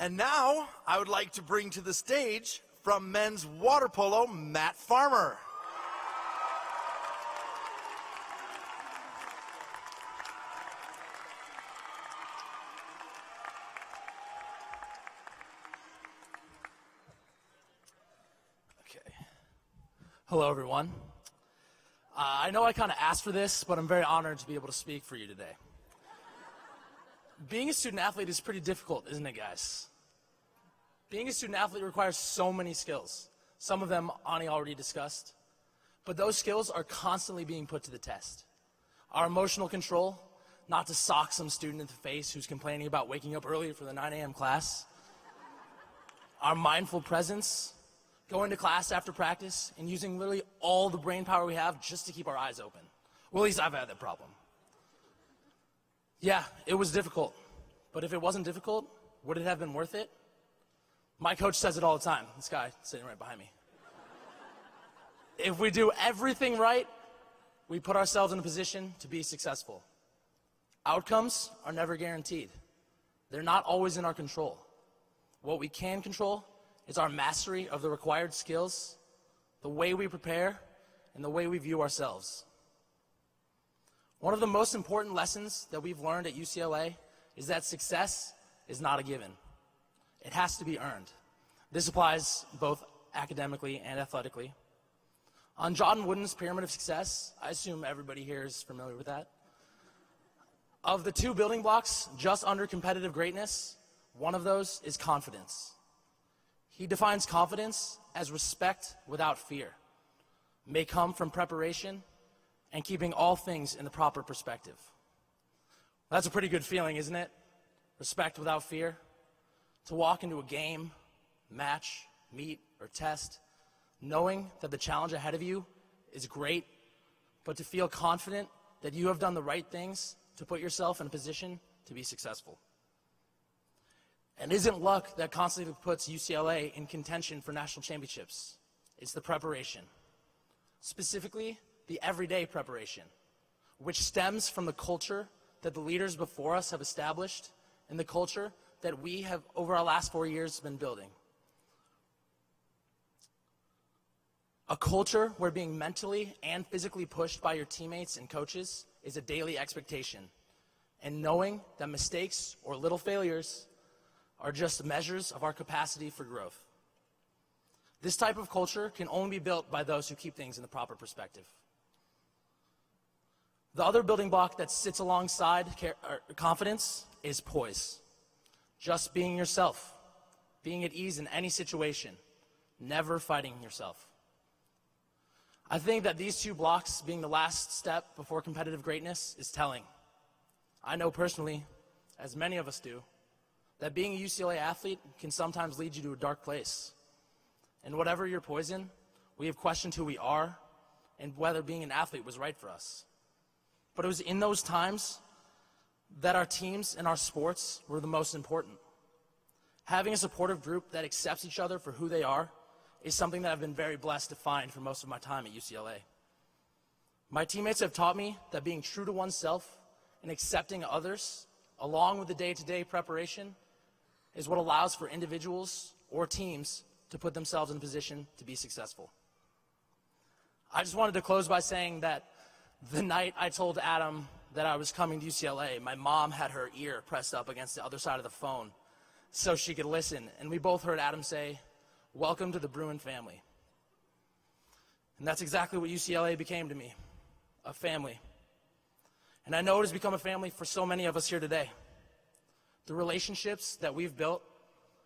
And now, I would like to bring to the stage, from men's water polo, Matt Farmer. Okay. Hello, everyone. I know I kind of asked for this, but I'm very honored to be able to speak for you today. Being a student athlete is pretty difficult, isn't it, guys? Being a student athlete requires so many skills. Some of them Ani already discussed. But those skills are constantly being put to the test. Our emotional control, not to sock some student in the face who's complaining about waking up early for the 9 a.m. class. Our mindful presence, going to class after practice and using literally all the brain power we have just to keep our eyes open. Well, at least I've had that problem. Yeah, it was difficult. But if it wasn't difficult, would it have been worth it? My coach says it all the time. This guy sitting right behind me. If we do everything right, we put ourselves in a position to be successful. Outcomes are never guaranteed. They're not always in our control. What we can control is our mastery of the required skills, the way we prepare, and the way we view ourselves. One of the most important lessons that we've learned at UCLA is that success is not a given. It has to be earned. This applies both academically and athletically. On John Wooden's Pyramid of Success, I assume everybody here is familiar with that. Of the 2 building blocks just under competitive greatness, one of those is confidence. He defines confidence as respect without fear, may come from preparation and keeping all things in the proper perspective. That's a pretty good feeling, isn't it? Respect without fear. To walk into a game, match, meet, or test, knowing that the challenge ahead of you is great, but to feel confident that you have done the right things to put yourself in a position to be successful. And isn't luck that constantly puts UCLA in contention for national championships? It's the preparation. Specifically, the everyday preparation, which stems from the culture that the leaders before us have established and the culture that we have, over our last 4 years, been building. A culture where being mentally and physically pushed by your teammates and coaches is a daily expectation, and knowing that mistakes or little failures are just measures of our capacity for growth. This type of culture can only be built by those who keep things in the proper perspective. The other building block that sits alongside confidence is poise. Just being yourself, being at ease in any situation, never fighting yourself. I think that these 2 blocks being the last step before competitive greatness is telling. I know personally, as many of us do, that being a UCLA athlete can sometimes lead you to a dark place. And whatever your poison, we have questioned who we are and whether being an athlete was right for us. But it was in those times that our teams and our sports were the most important. Having a supportive group that accepts each other for who they are is something that I've been very blessed to find for most of my time at UCLA. My teammates have taught me that being true to oneself and accepting others, along with the day-to-day preparation, is what allows for individuals or teams to put themselves in a position to be successful. I just wanted to close by saying that the night I told Adam that I was coming to UCLA, my mom had her ear pressed up against the other side of the phone so she could listen, and we both heard Adam say, "Welcome to the Bruin family." And that's exactly what UCLA became to me, a family. And I know it has become a family for so many of us here today. The relationships that we've built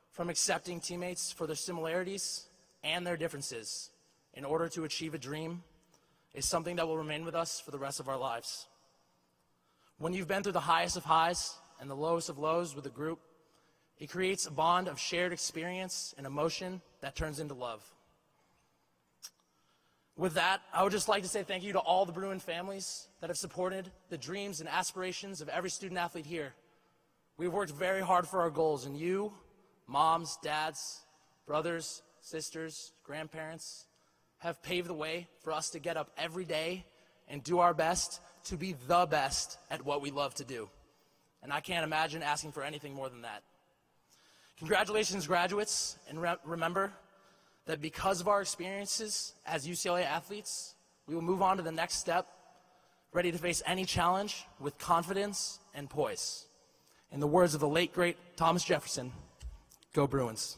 from accepting teammates for their similarities and their differences in order to achieve a dream is something that will remain with us for the rest of our lives. When you've been through the highest of highs and the lowest of lows with a group, it creates a bond of shared experience and emotion that turns into love. With that, I would just like to say thank you to all the Bruin families that have supported the dreams and aspirations of every student athlete here. We've worked very hard for our goals, and you, moms, dads, brothers, sisters, grandparents, have paved the way for us to get up every day and do our best to be the best at what we love to do. And I can't imagine asking for anything more than that. Congratulations, graduates, and remember that because of our experiences as UCLA athletes, we will move on to the next step, ready to face any challenge with confidence and poise. In the words of the late, great Thomas Jefferson, go Bruins.